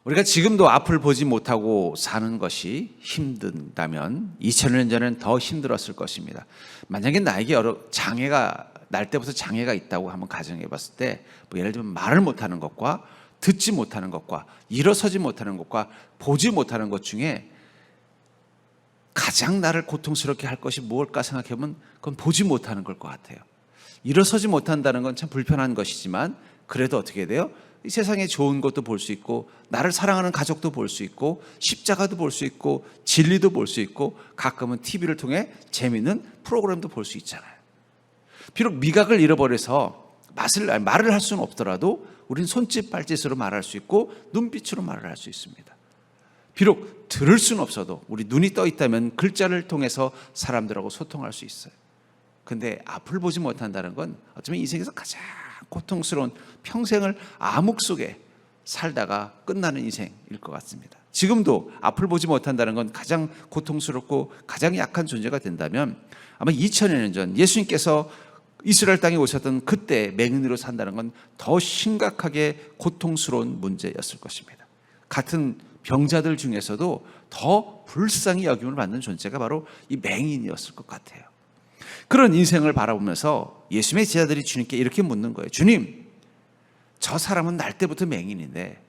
우리가 지금도 앞을 보지 못하고 사는 것이 힘든다면 2000년 전에는 더 힘들었을 것입니다. 만약에 나에게 날 때부터 장애가 있다고 한번 가정해 봤을 때, 예를 들면 말을 못하는 것과 듣지 못하는 것과 일어서지 못하는 것과 보지 못하는 것 중에 가장 나를 고통스럽게 할 것이 무엇일까 생각해보면 그건 보지 못하는 걸 것 같아요. 일어서지 못한다는 건 참 불편한 것이지만 그래도 어떻게 돼요? 이 세상에 좋은 것도 볼 수 있고, 나를 사랑하는 가족도 볼 수 있고, 십자가도 볼 수 있고, 진리도 볼 수 있고, 가끔은 TV를 통해 재미있는 프로그램도 볼 수 있잖아요. 비록 미각을 잃어버려서 말을 할 수는 없더라도 우린 손짓 발짓으로 말할 수 있고 눈빛으로 말을 할 수 있습니다. 비록 들을 수는 없어도 우리 눈이 떠 있다면 글자를 통해서 사람들하고 소통할 수 있어요. 근데 앞을 보지 못한다는 건 어쩌면 인생에서 가장 고통스러운, 평생을 암흑 속에 살다가 끝나는 인생일 것 같습니다. 지금도 앞을 보지 못한다는 건 가장 고통스럽고 가장 약한 존재가 된다면 아마 2000년 전 예수님께서 이스라엘 땅에 오셨던 그때 맹인으로 산다는 건 더 심각하게 고통스러운 문제였을 것입니다. 같은 병자들 중에서도 더 불쌍히 여김을 받는 존재가 바로 이 맹인이었을 것 같아요. 그런 인생을 바라보면서 예수님의 제자들이 주님께 이렇게 묻는 거예요. 주님, 저 사람은 날 때부터 맹인인데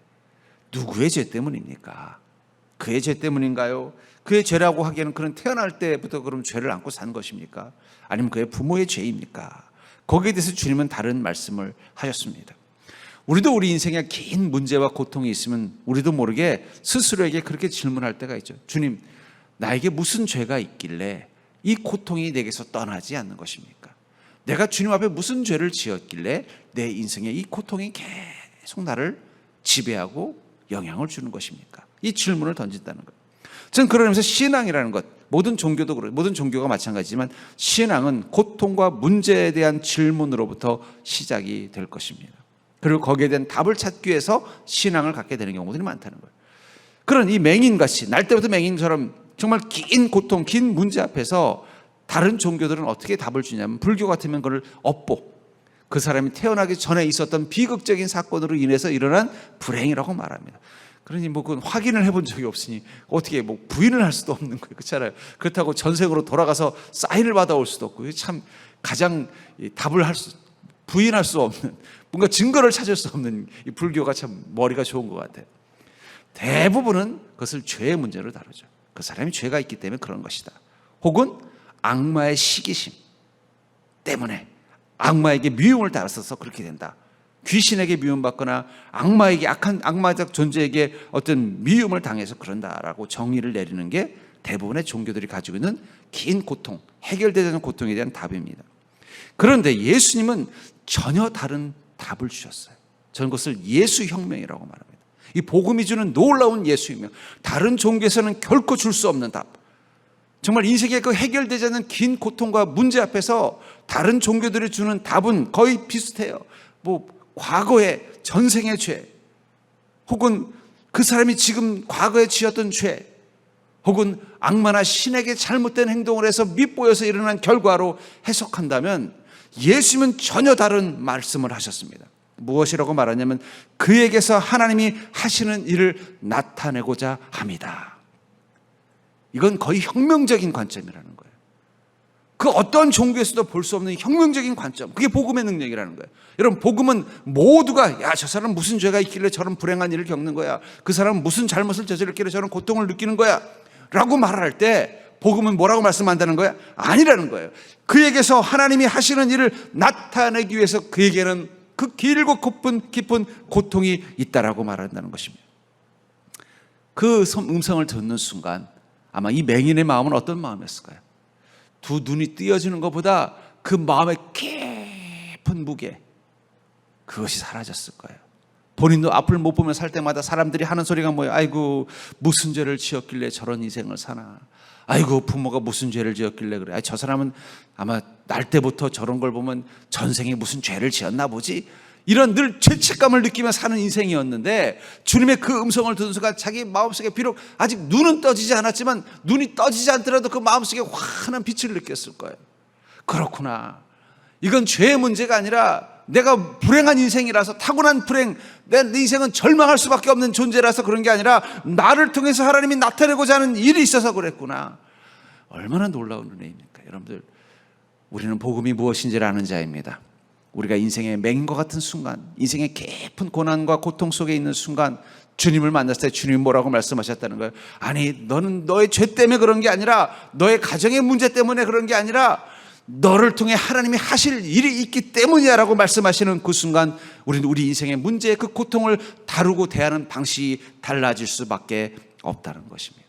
누구의 죄 때문입니까? 그의 죄 때문인가요? 그의 죄라고 하기에는 그는 태어날 때부터 그럼 죄를 안고 산 것입니까? 아니면 그의 부모의 죄입니까? 거기에 대해서 주님은 다른 말씀을 하셨습니다. 우리도 우리 인생에 긴 문제와 고통이 있으면 우리도 모르게 스스로에게 그렇게 질문할 때가 있죠. 주님, 나에게 무슨 죄가 있길래 이 고통이 내게서 떠나지 않는 것입니까? 내가 주님 앞에 무슨 죄를 지었길래 내 인생에 이 고통이 계속 나를 지배하고 영향을 주는 것입니까? 이 질문을 던진다는 거예요. 저는 그러면서 신앙이라는 것, 모든 종교도 그래요. 모든 종교가 마찬가지지만 신앙은 고통과 문제에 대한 질문으로부터 시작이 될 것입니다. 그리고 거기에 대한 답을 찾기 위해서 신앙을 갖게 되는 경우들이 많다는 거예요. 그런 이 맹인같이 날 때부터 맹인처럼 정말 긴 고통, 긴 문제 앞에서 다른 종교들은 어떻게 답을 주냐면 불교 같으면 그걸 업보, 그 사람이 태어나기 전에 있었던 비극적인 사건으로 인해서 일어난 불행이라고 말합니다. 그러니 그건 확인을 해본 적이 없으니 어떻게 부인을 할 수도 없는 거예요. 그렇잖아요. 그렇다고 전생으로 돌아가서 사인을 받아올 수도 없고, 참 가장 부인할 수 없는, 뭔가 증거를 찾을 수 없는 이 불교가 참 머리가 좋은 것 같아요. 대부분은 그것을 죄의 문제로 다루죠. 그 사람이 죄가 있기 때문에 그런 것이다. 혹은 악마의 시기심 때문에 악마에게 미움을 따라서 그렇게 된다. 귀신에게 미움받거나 악마에게 악한 악마적 존재에게 어떤 미움을 당해서 그런다라고 정의를 내리는 게 대부분의 종교들이 가지고 있는 긴 고통, 해결되지 않는 고통에 대한 답입니다. 그런데 예수님은 전혀 다른 답을 주셨어요. 저는 그것을 예수혁명이라고 말합니다. 이 복음이 주는 놀라운 예수혁명, 다른 종교에서는 결코 줄 수 없는 답. 정말 인생의 그 해결되지 않는 긴 고통과 문제 앞에서 다른 종교들이 주는 답은 거의 비슷해요. 과거의 전생의 죄, 혹은 그 사람이 지금 과거에 지었던 죄, 혹은 악마나 신에게 잘못된 행동을 해서 밉보여서 일어난 결과로 해석한다면 예수님은 전혀 다른 말씀을 하셨습니다. 무엇이라고 말하냐면 그에게서 하나님이 하시는 일을 나타내고자 합니다. 이건 거의 혁명적인 관점이라는 거예요. 그 어떤 종교에서도 볼 수 없는 혁명적인 관점, 그게 복음의 능력이라는 거예요. 여러분, 복음은 모두가 저 사람 무슨 죄가 있길래 저런 불행한 일을 겪는 거야, 그 사람은 무슨 잘못을 저질렀길래 저런 고통을 느끼는 거야 라고 말할 때 복음은 뭐라고 말씀한다는 거야? 아니라는 거예요. 그에게서 하나님이 하시는 일을 나타내기 위해서 그에게는 그 길고 깊은 고통이 있다라고 말한다는 것입니다. 그 음성을 듣는 순간 아마 이 맹인의 마음은 어떤 마음이었을까요? 두 눈이 띄어지는 것보다 그 마음의 깊은 무게, 그것이 사라졌을 거예요. 본인도 앞을 못 보며 살 때마다 사람들이 하는 소리가 뭐예요? 아이고, 무슨 죄를 지었길래 저런 인생을 사나. 아이고, 부모가 무슨 죄를 지었길래 그래. 저 사람은 아마 날 때부터 저런 걸 보면 전생에 무슨 죄를 지었나 보지. 이런 늘 죄책감을 느끼며 사는 인생이었는데 주님의 그 음성을 듣는 순간 자기 마음속에 비록 아직 눈은 떠지지 않았지만, 눈이 떠지지 않더라도 그 마음속에 환한 빛을 느꼈을 거예요. 그렇구나. 이건 죄의 문제가 아니라 내가 불행한 인생이라서, 타고난 불행, 내 인생은 절망할 수밖에 없는 존재라서 그런 게 아니라 나를 통해서 하나님이 나타내고자 하는 일이 있어서 그랬구나. 얼마나 놀라운 은혜입니까? 여러분들, 우리는 복음이 무엇인지를 아는 자입니다. 우리가 인생의 맹인과 같은 순간, 인생의 깊은 고난과 고통 속에 있는 순간 주님을 만났을 때 주님이 뭐라고 말씀하셨다는 거예요? 아니, 너는 너의 죄 때문에 그런 게 아니라, 너의 가정의 문제 때문에 그런 게 아니라 너를 통해 하나님이 하실 일이 있기 때문이야 라고 말씀하시는 그 순간 우리는 우리 인생의 문제의 그 고통을 다루고 대하는 방식이 달라질 수밖에 없다는 것입니다.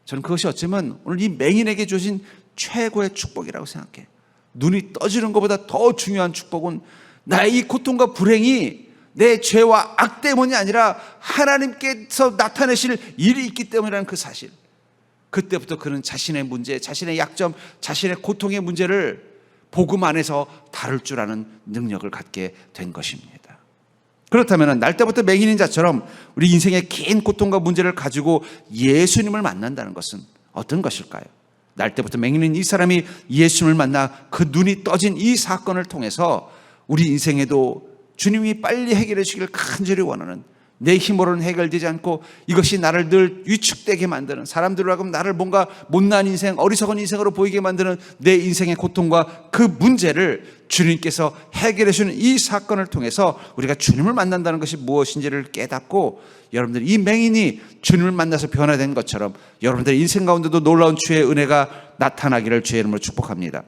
저는 그것이 어쩌면 오늘 이 맹인에게 주신 최고의 축복이라고 생각해요. 눈이 떠지는 것보다 더 중요한 축복은 나의 이 고통과 불행이 내 죄와 악 때문이 아니라 하나님께서 나타내실 일이 있기 때문이라는 그 사실. 그때부터 그는 자신의 문제, 자신의 약점, 자신의 고통의 문제를 복음 안에서 다룰 줄 아는 능력을 갖게 된 것입니다. 그렇다면 날 때부터 맹인인 자처럼 우리 인생의 긴 고통과 문제를 가지고 예수님을 만난다는 것은 어떤 것일까요? 날 때부터 맹인인 이 사람이 예수님을 만나 그 눈이 떠진 이 사건을 통해서 우리 인생에도 주님이 빨리 해결해 주기를 간절히 원하는, 내 힘으로는 해결되지 않고 이것이 나를 늘 위축되게 만드는, 사람들로 하여금 나를 뭔가 못난 인생, 어리석은 인생으로 보이게 만드는 내 인생의 고통과 그 문제를 주님께서 해결해 주는 이 사건을 통해서 우리가 주님을 만난다는 것이 무엇인지를 깨닫고, 여러분들 이 맹인이 주님을 만나서 변화된 것처럼 여러분들 인생 가운데도 놀라운 주의 은혜가 나타나기를 주의 이름으로 축복합니다.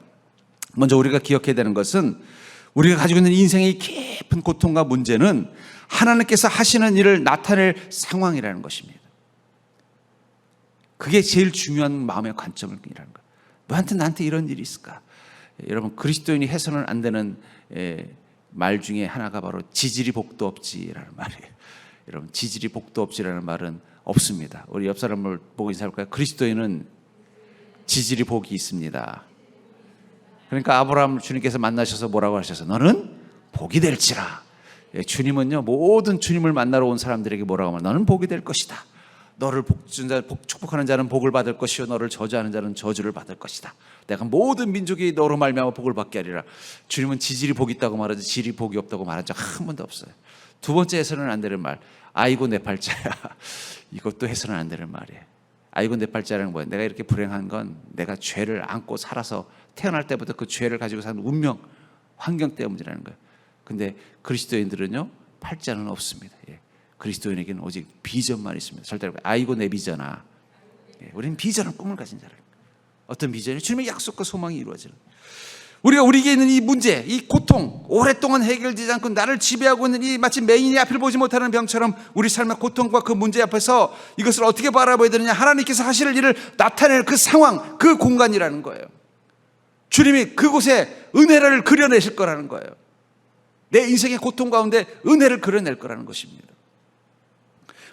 먼저 우리가 기억해야 되는 것은, 우리가 가지고 있는 인생의 깊은 고통과 문제는 하나님께서 하시는 일을 나타낼 상황이라는 것입니다. 그게 제일 중요한 마음의 관점이라는 거예요. 나한테 이런 일이 있을까? 여러분, 그리스도인이 해서는 안 되는 말 중에 하나가 바로 지질이 복도 없지라는 말이에요. 여러분, 지질이 복도 없지라는 말은 없습니다. 우리 옆 사람을 보고 인사할까요? 그리스도인은 지질이 복이 있습니다. 그러니까 아브라함 주님께서 만나셔서 뭐라고 하셔서 너는 복이 될지라. 주님은요, 모든 주님을 만나러 온 사람들에게 뭐라고 하면 너는 복이 될 것이다. 너를 축복하는 자는 복을 받을 것이요 너를 저주하는 자는 저주를 받을 것이다. 내가 모든 민족이 너로 말미암아 복을 받게 하리라. 주님은 지질이 복이 있다고 말하지 질이 복이 없다고 말한 적 한 번도 없어요. 두 번째 해서는 안 되는 말, 아이고 내 팔자야. 이것도 해서는 안 되는 말이에요. 아이고 내 팔자라는 거예요. 내가 이렇게 불행한 건 내가 죄를 안고 살아서 태어날 때부터 그 죄를 가지고 사는 운명, 환경 때문이라는 거예요. 근데 그리스도인들은요, 팔자는 없습니다. 예. 그리스도인에게는 오직 비전만 있습니다. 절대로 아이고 내 비전아. 예. 우리는 비전을 꿈을 가진 자라. 어떤 비전이? 주님의 약속과 소망이 이루어지는. 우리가 우리에게 있는 이 문제, 이 고통, 오랫동안 해결되지 않고 나를 지배하고 있는 이 마치 맹인이 앞을 보지 못하는 병처럼 우리 삶의 고통과 그 문제 앞에서 이것을 어떻게 바라봐야 되느냐? 하나님께서 하실 일을 나타낼 그 상황, 그 공간이라는 거예요. 주님이 그곳에 은혜를 그려내실 거라는 거예요. 내 인생의 고통 가운데 은혜를 그려낼 거라는 것입니다.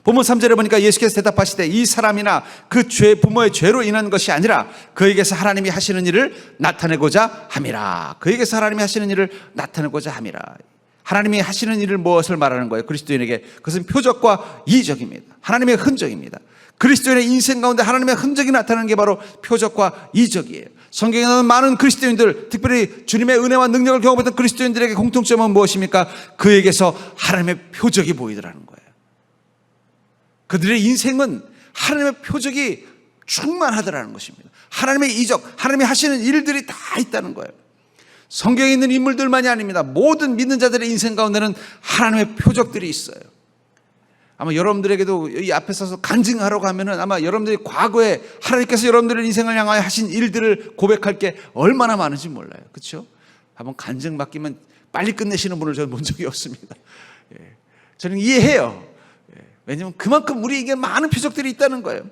본문 3절에 보니까 예수께서 대답하시되 이 사람이나 그 부모의 죄로 인한 것이 아니라 그에게서 하나님이 하시는 일을 나타내고자 함이라. 그에게서 하나님이 하시는 일을 나타내고자 함이라. 하나님이 하시는 일을 무엇을 말하는 거예요? 그리스도인에게 그것은 표적과 이적입니다. 하나님의 흔적입니다. 그리스도인의 인생 가운데 하나님의 흔적이 나타나는 게 바로 표적과 이적이에요. 성경에 나오는 많은 그리스도인들, 특별히 주님의 은혜와 능력을 경험했던 그리스도인들에게 공통점은 무엇입니까? 그에게서 하나님의 표적이 보이더라는 거예요. 그들의 인생은 하나님의 표적이 충만하더라는 것입니다. 하나님의 이적, 하나님이 하시는 일들이 다 있다는 거예요. 성경에 있는 인물들만이 아닙니다. 모든 믿는 자들의 인생 가운데는 하나님의 표적들이 있어요. 아마 여러분들에게도 이 앞에 서서 간증하라고 하면은 아마 여러분들이 과거에 하나님께서 여러분들의 인생을 향하여 하신 일들을 고백할 게 얼마나 많은지 몰라요. 그렇죠? 한번 간증 맡기면 빨리 끝내시는 분을 저는 본 적이 없습니다. 예. 저는 이해해요. 예. 왜냐하면 그만큼 우리에게 많은 표적들이 있다는 거예요.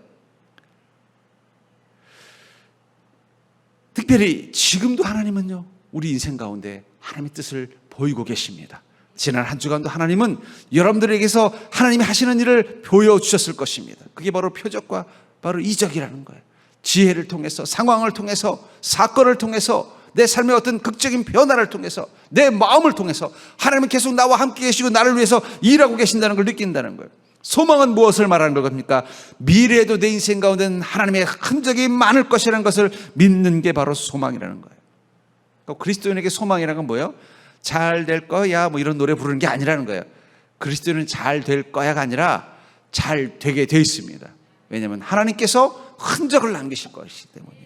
특별히 지금도 하나님은요, 우리 인생 가운데 하나님의 뜻을 보이고 계십니다. 지난 한 주간도 하나님은 여러분들에게서 하나님이 하시는 일을 보여주셨을 것입니다. 그게 바로 표적과 바로 이적이라는 거예요. 지혜를 통해서, 상황을 통해서, 사건을 통해서, 내 삶의 어떤 극적인 변화를 통해서, 내 마음을 통해서 하나님은 계속 나와 함께 계시고 나를 위해서 일하고 계신다는 걸 느낀다는 거예요. 소망은 무엇을 말하는 겁니까? 미래에도 내 인생 가운데는 하나님의 흔적이 많을 것이라는 것을 믿는 게 바로 소망이라는 거예요. 그리스도인에게 소망이라는 건 뭐예요? 잘 될 거야 뭐 이런 노래 부르는 게 아니라는 거예요. 그리스도인은 잘 될 거야가 아니라 잘 되게 돼 있습니다. 왜냐하면 하나님께서 흔적을 남기실 것이기 때문에.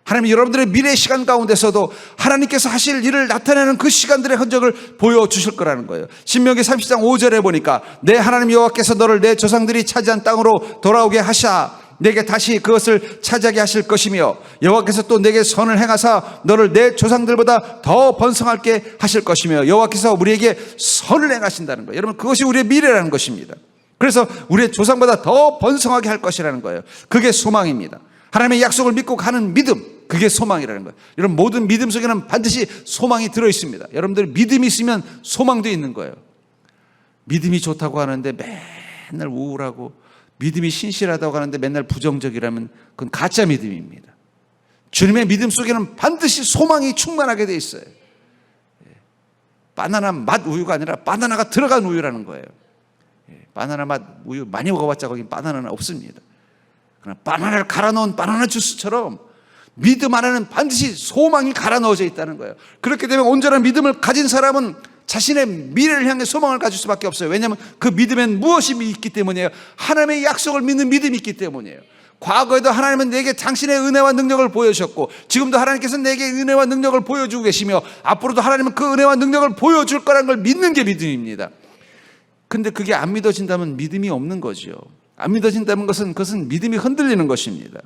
하나님 여러분들의 미래 시간 가운데서도 하나님께서 하실 일을 나타내는 그 시간들의 흔적을 보여주실 거라는 거예요. 신명기 30장 5절에 보니까 내 하나님 여호와께서 너를 내 조상들이 차지한 땅으로 돌아오게 하사 내게 다시 그것을 차지하게 하실 것이며 여호와께서 또 내게 선을 행하사 너를 내 조상들보다 더 번성하게 하실 것이며 여호와께서 우리에게 선을 행하신다는 거예요. 여러분 그것이 우리의 미래라는 것입니다. 그래서 우리의 조상보다 더 번성하게 할 것이라는 거예요. 그게 소망입니다. 하나님의 약속을 믿고 가는 믿음, 그게 소망이라는 거예요. 여러분 모든 믿음 속에는 반드시 소망이 들어있습니다. 여러분들 믿음이 있으면 소망도 있는 거예요. 믿음이 좋다고 하는데 맨날 우울하고 믿음이 신실하다고 하는데 맨날 부정적이라면 그건 가짜 믿음입니다. 주님의 믿음 속에는 반드시 소망이 충만하게 되어 있어요. 바나나 맛 우유가 아니라 바나나가 들어간 우유라는 거예요. 바나나 맛 우유 많이 먹어봤자 거기 바나나는 없습니다. 그러나 바나나를 갈아 넣은 바나나 주스처럼 믿음 안에는 반드시 소망이 갈아 넣어져 있다는 거예요. 그렇게 되면 온전한 믿음을 가진 사람은 자신의 미래를 향해 소망을 가질 수밖에 없어요. 왜냐하면 그 믿음엔 무엇이 있기 때문이에요. 하나님의 약속을 믿는 믿음이 있기 때문이에요. 과거에도 하나님은 내게 당신의 은혜와 능력을 보여주셨고 지금도 하나님께서 내게 은혜와 능력을 보여주고 계시며 앞으로도 하나님은 그 은혜와 능력을 보여줄 거라는 걸 믿는 게 믿음입니다. 근데 그게 안 믿어진다면 믿음이 없는 거죠. 안 믿어진다는 것은 그것은 믿음이 흔들리는 것입니다.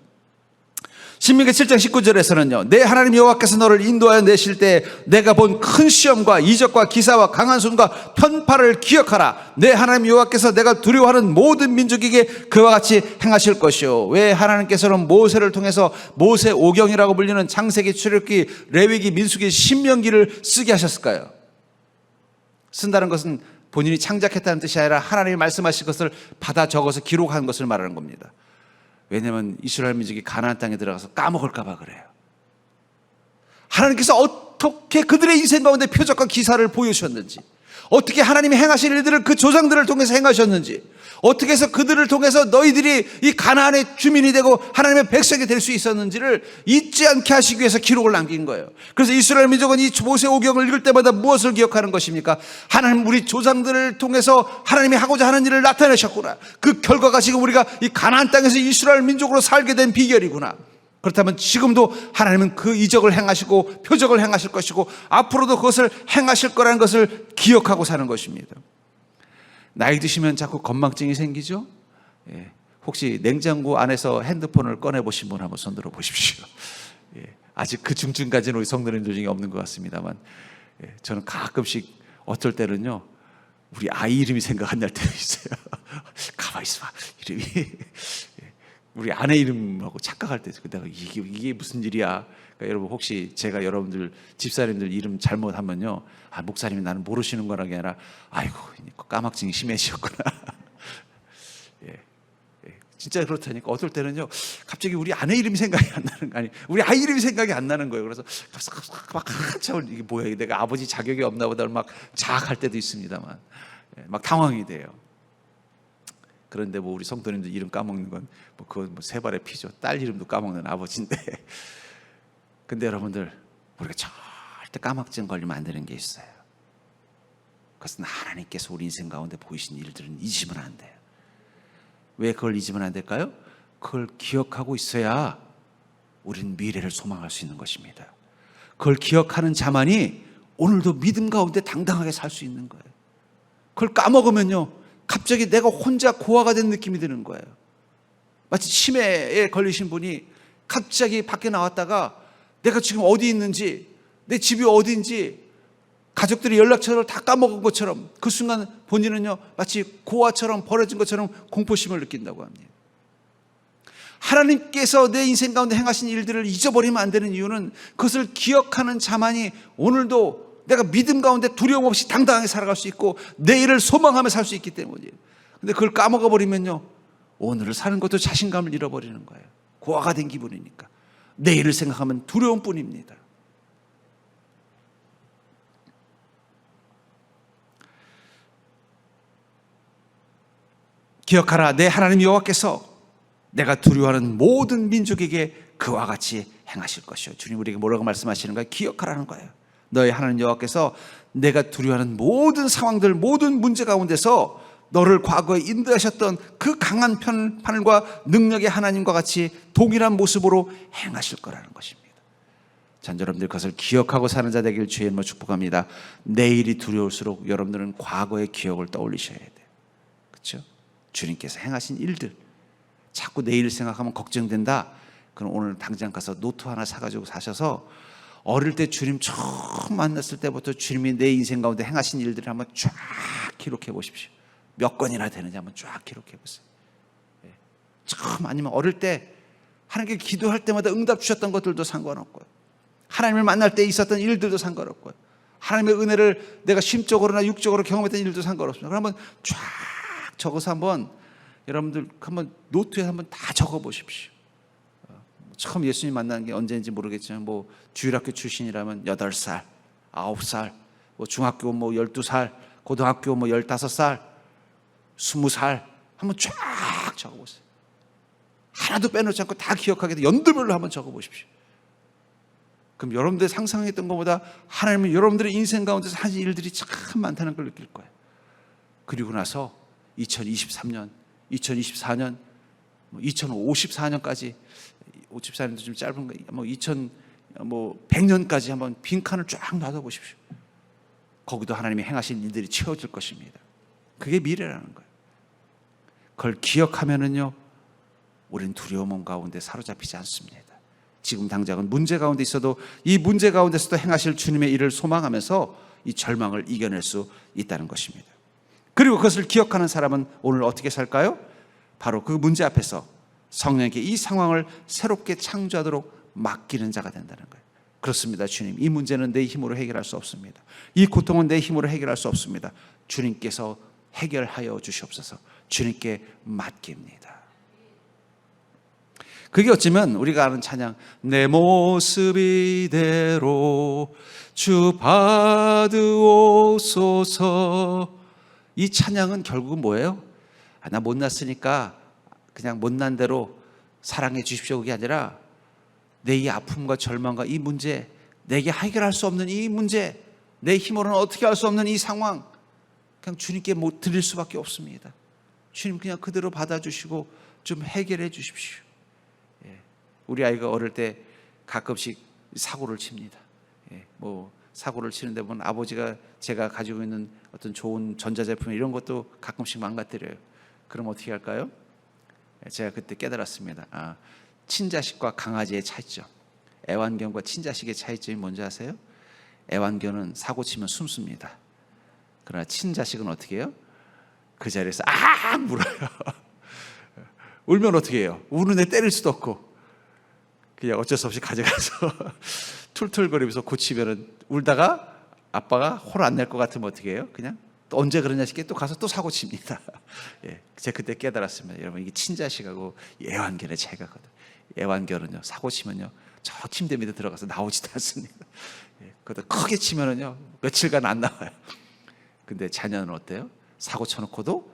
신명기 7장 19절에서는요 내 하나님 여호와께서 너를 인도하여 내실 때 내가 본 큰 시험과 이적과 기사와 강한 손과 편파를 기억하라. 내 하나님 여호와께서 내가 두려워하는 모든 민족에게 그와 같이 행하실 것이요. 왜 하나님께서는 모세를 통해서 모세 오경이라고 불리는 창세기, 출애굽기, 레위기, 민수기, 신명기를 쓰게 하셨을까요? 쓴다는 것은 본인이 창작했다는 뜻이 아니라 하나님이 말씀하신 것을 받아 적어서 기록한 것을 말하는 겁니다. 왜냐하면 이스라엘 민족이 가나안 땅에 들어가서 까먹을까 봐 그래요. 하나님께서 어떻게 그들의 인생 가운데 표적과 기사를 보여주셨는지, 어떻게 하나님이 행하실 일들을 그 조상들을 통해서 행하셨는지, 어떻게 해서 그들을 통해서 너희들이 이 가나안의 주민이 되고 하나님의 백성이 될 수 있었는지를 잊지 않게 하시기 위해서 기록을 남긴 거예요. 그래서 이스라엘 민족은 이 모세 오경을 읽을 때마다 무엇을 기억하는 것입니까? 하나님 우리 조상들을 통해서 하나님이 하고자 하는 일을 나타내셨구나. 그 결과가 지금 우리가 이 가나안 땅에서 이스라엘 민족으로 살게 된 비결이구나. 그렇다면 지금도 하나님은 그 이적을 행하시고 표적을 행하실 것이고 앞으로도 그것을 행하실 거라는 것을 기억하고 사는 것입니다. 나이 드시면 자꾸 건망증이 생기죠? 예. 혹시 냉장고 안에서 핸드폰을 꺼내보신 분 한번 손 들어 보십시오. 예. 아직 그 중증까지는 우리 성도님들 중에 없는 것 같습니다만, 예. 저는 가끔씩 어떨 때는요 우리 아이 이름이 생각 안 날 때도 있어요. 가만히 있어봐 이름이 우리 아내 이름하고 착각할 때 내가 이게 무슨 일이야. 그러니까 여러분 혹시 제가 여러분들 집사님들 이름 잘못하면요 목사님이 나는 모르시는 거라는 게 아니라 아이고 까막증이 심해지셨구나. 예, 진짜 그렇다니까. 어떨 때는요 갑자기 우리 아내 이름이 생각이 안 나는 거 아니 우리 아이 이름이 생각이 안 나는 거예요. 그래서 막 한참을 이게 뭐야 내가 아버지 자격이 없나 보다 막 자학할 때도 있습니다만, 막 당황이 돼요. 그런데 뭐 우리 성도님들 이름 까먹는 건 뭐 그건 뭐 세 발의 피죠. 딸 이름도 까먹는 아버지인데. 근데 여러분들 우리가 절대 까막증 걸리면 안 되는 게 있어요. 그것은 하나님께서 우리 인생 가운데 보이신 일들은 잊으면 안 돼요. 왜 그걸 잊으면 안 될까요? 그걸 기억하고 있어야 우리는 미래를 소망할 수 있는 것입니다. 그걸 기억하는 자만이 오늘도 믿음 가운데 당당하게 살 수 있는 거예요. 그걸 까먹으면요 갑자기 내가 혼자 고아가 된 느낌이 드는 거예요. 마치 치매에 걸리신 분이 갑자기 밖에 나왔다가 내가 지금 어디 있는지, 내 집이 어디인지 가족들이 연락처를 다 까먹은 것처럼 그 순간 본인은요 마치 고아처럼 버려진 것처럼 공포심을 느낀다고 합니다. 하나님께서 내 인생 가운데 행하신 일들을 잊어버리면 안 되는 이유는 그것을 기억하는 자만이 오늘도 내가 믿음 가운데 두려움 없이 당당하게 살아갈 수 있고 내일을 소망하며 살 수 있기 때문이에요. 근데 그걸 까먹어버리면요 오늘을 사는 것도 자신감을 잃어버리는 거예요. 고아가 된 기분이니까. 내일을 생각하면 두려움뿐입니다. 기억하라. 내 하나님 여호와께서 내가 두려워하는 모든 민족에게 그와 같이 행하실 것이요. 주님 우리에게 뭐라고 말씀하시는가? 기억하라는 거예요. 너희 하나님 여호와께서 내가 두려워하는 모든 상황들, 모든 문제 가운데서 너를 과거에 인도하셨던 그 강한 판을과 능력의 하나님과 같이 동일한 모습으로 행하실 거라는 것입니다. 자, 여러분들 그것을 기억하고 사는 자 되길 주의 이름으로 축복합니다. 내일이 두려울수록 여러분들은 과거의 기억을 떠올리셔야 돼요. 그렇죠? 주님께서 행하신 일들, 자꾸 내일 생각하면 걱정된다. 그럼 오늘 당장 가서 노트 하나 사가지고 사셔서 어릴 때 주님 처음 만났을 때부터 주님이 내 인생 가운데 행하신 일들을 한번 쫙 기록해 보십시오. 몇 건이나 되는지 한번 쫙 기록해 보세요. 처음, 아니면 어릴 때 하나님께 기도할 때마다 응답 주셨던 것들도 상관없고요. 하나님을 만날 때 있었던 일들도 상관없고요. 하나님의 은혜를 내가 심적으로나 육적으로 경험했던 일도 상관없습니다. 그럼 한번 쫙 적어서 한번 여러분들 한번 노트에 한번 다 적어 보십시오. 처음 예수님 만난 게 언제인지 모르겠지만 뭐 주일학교 출신이라면 8살, 9살, 뭐 중학교 뭐 12살, 고등학교 뭐 15살, 20살 한번 쫙 적어보세요. 하나도 빼놓지 않고 다 기억하게 돼 연도별로 한번 적어보십시오. 그럼 여러분들이 상상했던 것보다 하나님은 여러분들의 인생 가운데서 하신 일들이 참 많다는 걸 느낄 거예요. 그리고 나서 2023년, 2024년, 2054년까지 54년도 좀 짧은 거, 뭐 2100년까지 한번 빈칸을 쫙 놔둬보십시오. 거기도 하나님이 행하신 일들이 채워질 것입니다. 그게 미래라는 거예요. 그걸 기억하면은요, 우리는 두려움 가운데 사로잡히지 않습니다. 지금 당장은 문제 가운데 있어도 이 문제 가운데서도 행하실 주님의 일을 소망하면서 이 절망을 이겨낼 수 있다는 것입니다. 그리고 그것을 기억하는 사람은 오늘 어떻게 살까요? 바로 그 문제 앞에서 성령에게 이 상황을 새롭게 창조하도록 맡기는 자가 된다는 거예요. 그렇습니다. 주님, 이 문제는 내 힘으로 해결할 수 없습니다. 이 고통은 내 힘으로 해결할 수 없습니다. 주님께서 해결하여 주시옵소서. 주님께 맡깁니다. 그게 어쩌면 우리가 아는 찬양, 내 모습 이대로 주 받으옵소서. 이 찬양은 결국은 뭐예요? 나 못났으니까 그냥 못난 대로 사랑해 주십시오. 그게 아니라 내 이 아픔과 절망과 이 문제, 내게 해결할 수 없는 이 문제, 내 힘으로는 어떻게 할 수 없는 이 상황, 그냥 주님께 못 드릴 수밖에 없습니다. 주님 그냥 그대로 받아주시고 좀 해결해 주십시오. 우리 아이가 어릴 때 가끔씩 사고를 칩니다. 뭐 사고를 치는데 보면 아버지가 제가 가지고 있는 어떤 좋은 전자제품 이런 것도 가끔씩 망가뜨려요. 그럼 어떻게 할까요? 제가 그때 깨달았습니다. 친자식과 강아지의 차이점, 애완견과 친자식의 차이점이 뭔지 아세요? 애완견은 사고 치면 숨습니다. 그러나 친자식은 어떻게 해요? 그 자리에서 물어요. 울면 어떻게 해요? 우는 애 때릴 수도 없고 그냥 어쩔 수 없이 가져가서 툴툴거리면서 고치면은, 울다가 아빠가 홀 안 낼 것 같으면 어떻게 해요? 그냥 또 언제 그러냐 싶게 또 가서 또 사고 칩니다. 제가 그때 깨달았습니다. 여러분, 이게 친자식하고 애완견의 차이가 거든요. 애완견은요, 사고 치면요, 저 침대 밑에 들어가서 나오지도 않습니다. 그것도 크게 치면은요, 며칠간 안 나와요. 근데 자녀는 어때요? 사고 쳐놓고도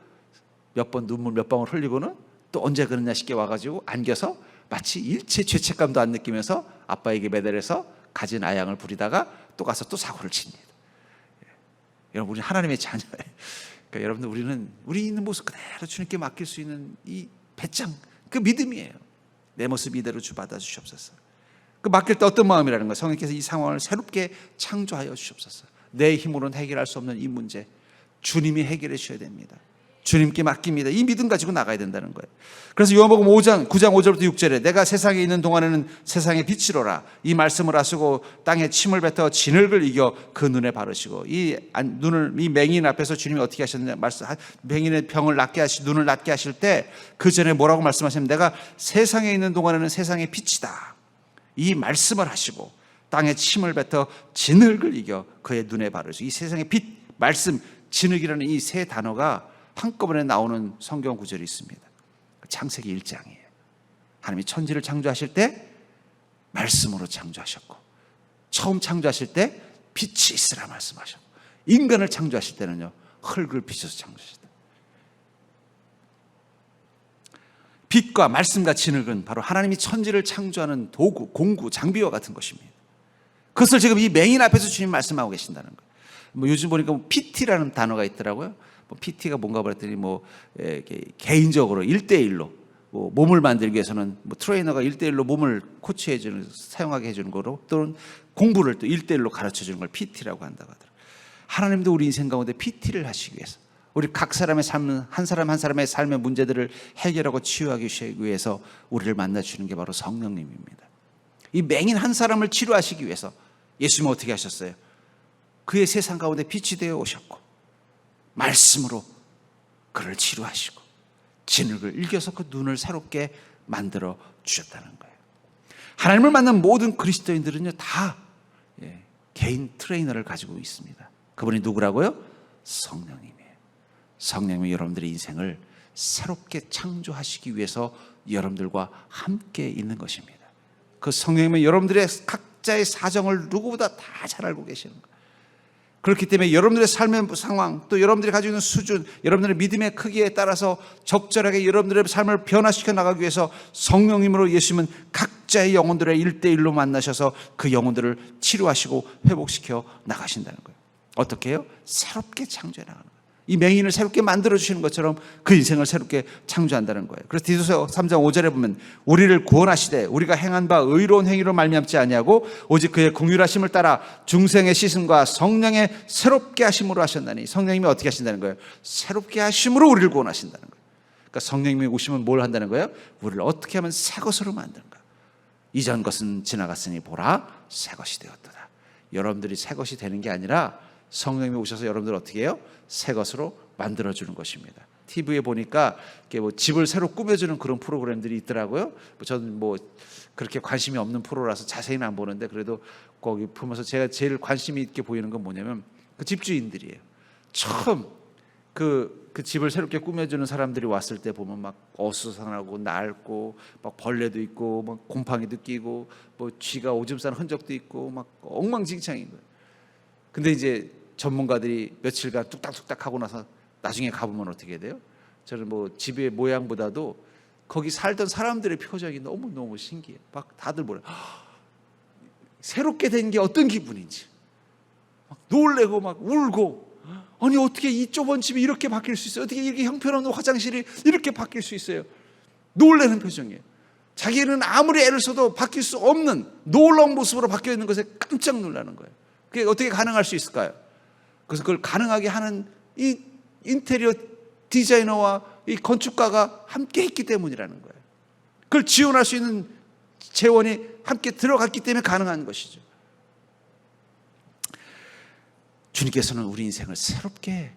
몇 번 눈물 몇 방울 흘리고는 또 언제 그러냐 싶게 와가지고 안겨서 마치 일체 죄책감도 안 느끼면서 아빠에게 매달려서 가진 아양을 부리다가 또 가서 또 사고를 칩니다. 여러분, 우리 하나님의 자녀예요. 그러니까 여러분들, 우리는 우리 있는 모습 그대로 주님께 맡길 수 있는 이 배짱, 그 믿음이에요. 내 모습 이대로 주 받아 주시옵소서. 그 맡길 때 어떤 마음이라는 거예요? 성령께서 이 상황을 새롭게 창조하여 주시옵소서. 내 힘으로는 해결할 수 없는 이 문제, 주님이 해결해 주셔야 됩니다. 주님께 맡깁니다. 이 믿음 가지고 나가야 된다는 거예요. 그래서 요한복음 9장 5절부터 6절에 내가 세상에 있는 동안에는 세상의 빛이로라, 이 말씀을 하시고 땅에 침을 뱉어 진흙을 이겨 그 눈에 바르시고, 이 맹인 앞에서 주님이 어떻게 하셨느냐, 맹인의 병을 낫게 하시, 눈을 낫게 하실 때 그 전에 뭐라고 말씀하시냐면, 내가 세상에 있는 동안에는 세상의 빛이다, 이 말씀을 하시고 땅에 침을 뱉어 진흙을 이겨 그의 눈에 바르시고. 이 세상의 빛, 말씀, 진흙이라는 이 세 단어가 한꺼번에 나오는 성경 구절이 있습니다. 창세기 1장이에요. 하나님이 천지를 창조하실 때 말씀으로 창조하셨고, 처음 창조하실 때 빛이 있으라 말씀하셨고, 인간을 창조하실 때는요, 흙을 비춰서 창조하셨다. 빛과 말씀과 진흙은 바로 하나님이 천지를 창조하는 도구, 공구, 장비와 같은 것입니다. 그것을 지금 이 맹인 앞에서 주님 말씀하고 계신다는 거예요. 뭐 요즘 보니까 뭐 PT라는 단어가 있더라고요. 뭐 PT가 뭔가 그랬더니 뭐 개인적으로 1대1로 뭐 몸을 만들기 위해서는 뭐 트레이너가 1대1로 몸을 코치해주는, 사용하게 해주는 거로, 또는 공부를 또 1대1로 가르쳐주는 걸 PT라고 한다고 하더라고요. 하나님도 우리 인생 가운데 PT를 하시기 위해서, 우리 각 사람의 삶은 한 사람 한 사람의 삶의 문제들을 해결하고 치유하기 위해서 우리를 만나주시는 게 바로 성령님입니다. 이 맹인 한 사람을 치료하시기 위해서 예수님은 어떻게 하셨어요? 그의 세상 가운데 빛이 되어 오셨고 말씀으로 그를 치료하시고 진흙을 일겨서 그 눈을 새롭게 만들어 주셨다는 거예요. 하나님을 만난 모든 그리스도인들은요 다 개인 트레이너를 가지고 있습니다. 그분이 누구라고요? 성령님이에요. 성령님이 여러분들의 인생을 새롭게 창조하시기 위해서 여러분들과 함께 있는 것입니다. 그 성령님은 여러분들의 각자의 사정을 누구보다 다 잘 알고 계시는 거예요. 그렇기 때문에 여러분들의 삶의 상황, 또 여러분들이 가지고 있는 수준, 여러분들의 믿음의 크기에 따라서 적절하게 여러분들의 삶을 변화시켜 나가기 위해서 성령님으로 예수님은 각자의 영혼들의 1대1로 만나셔서 그 영혼들을 치료하시고 회복시켜 나가신다는 거예요. 어떻게 해요? 새롭게 창조해 나가는 거예요. 이 맹인을 새롭게 만들어주시는 것처럼 그 인생을 새롭게 창조한다는 거예요. 그래서 디도서 3장 5절에 보면 우리를 구원하시되 우리가 행한 바 의로운 행위로 말미암지 아니하고 오직 그의 긍휼하심을 따라 중생의 씻음과 성령의 새롭게 하심으로 하셨나니, 성령님이 어떻게 하신다는 거예요? 새롭게 하심으로 우리를 구원하신다는 거예요. 그러니까 성령님이 오시면 뭘 한다는 거예요? 우리를 어떻게 하면 새 것으로 만드는가? 이전 것은 지나갔으니 보라 새 것이 되었도다. 여러분들이 새 것이 되는 게 아니라 성령님이 오셔서 여러분들 어떻게 해요? 새 것으로 만들어주는 것입니다. TV에 보니까 뭐 집을 새로 꾸며주는 그런 프로그램들이 있더라고요. 저는 뭐 그렇게 관심이 없는 프로라서 자세히는 안 보는데, 그래도 거기 보면서 제가 제일 관심이 있게 보이는 건 뭐냐면 그 집주인들이에요. 처음 그 집을 새롭게 꾸며주는 사람들이 왔을 때 보면 막 어수선하고 낡고 막 벌레도 있고 막 곰팡이도 끼고 뭐 쥐가 오줌 싼 흔적도 있고 막 엉망진창인 거예요. 근데 이제 전문가들이 며칠간 뚝딱뚝딱 하고 나서 나중에 가보면 어떻게 돼요? 저는 뭐 집의 모양보다도 거기 살던 사람들의 표정이 너무너무 신기해요. 막 다들 뭐래, 새롭게 된 게 어떤 기분인지 막 놀래고 막 울고, 아니 어떻게 이 좁은 집이 이렇게 바뀔 수 있어요? 어떻게 이렇게 형편없는 화장실이 이렇게 바뀔 수 있어요? 놀라는 표정이에요. 자기는 아무리 애를 써도 바뀔 수 없는 놀라운 모습으로 바뀌어 있는 것에 깜짝 놀라는 거예요. 그게 어떻게 가능할 수 있을까요? 그래서 그걸 가능하게 하는 이 인테리어 디자이너와 이 건축가가 함께 했기 때문이라는 거예요. 그걸 지원할 수 있는 재원이 함께 들어갔기 때문에 가능한 것이죠. 주님께서는 우리 인생을 새롭게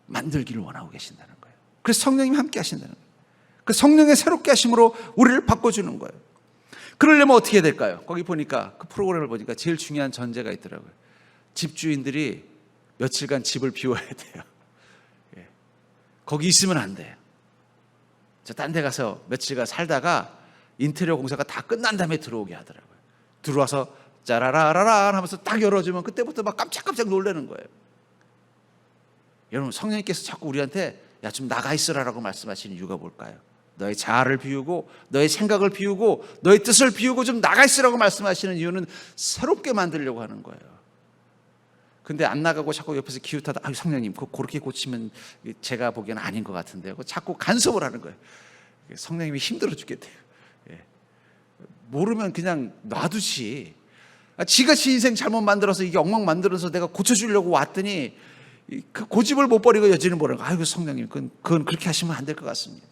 만들기를 원하고 계신다는 거예요. 그래서 성령님이 함께 하신다는 거예요. 그 성령의 새롭게 하심으로 우리를 바꿔주는 거예요. 그러려면 어떻게 해야 될까요? 거기 보니까 그 프로그램을 보니까 제일 중요한 전제가 있더라고요. 집주인들이 며칠간 집을 비워야 돼요. 거기 있으면 안 돼요. 저 딴 데 가서 며칠간 살다가 인테리어 공사가 다 끝난 다음에 들어오게 하더라고요. 들어와서 짜라라라라 하면서 딱 열어주면 그때부터 막 깜짝깜짝 놀라는 거예요. 여러분, 성령님께서 자꾸 우리한테 야, 좀 나가 있으라라고 말씀하시는 이유가 뭘까요? 너의 자아를 비우고 너의 생각을 비우고 너의 뜻을 비우고 좀 나가 있으라고 말씀하시는 이유는 새롭게 만들려고 하는 거예요. 근데 안 나가고 자꾸 옆에서 기웃하다, 아유 성령님 그렇게 고치면 제가 보기에는 아닌 것 같은데요. 자꾸 간섭을 하는 거예요. 성령님이 힘들어 죽겠대요. 모르면 그냥 놔두지. 지가 지 인생 잘못 만들어서 이게 엉망 만들어서 내가 고쳐주려고 왔더니 그 고집을 못 버리고 여지는 뭐라고. 아이고 성령님 그건 그렇게 하시면 안 될 것 같습니다.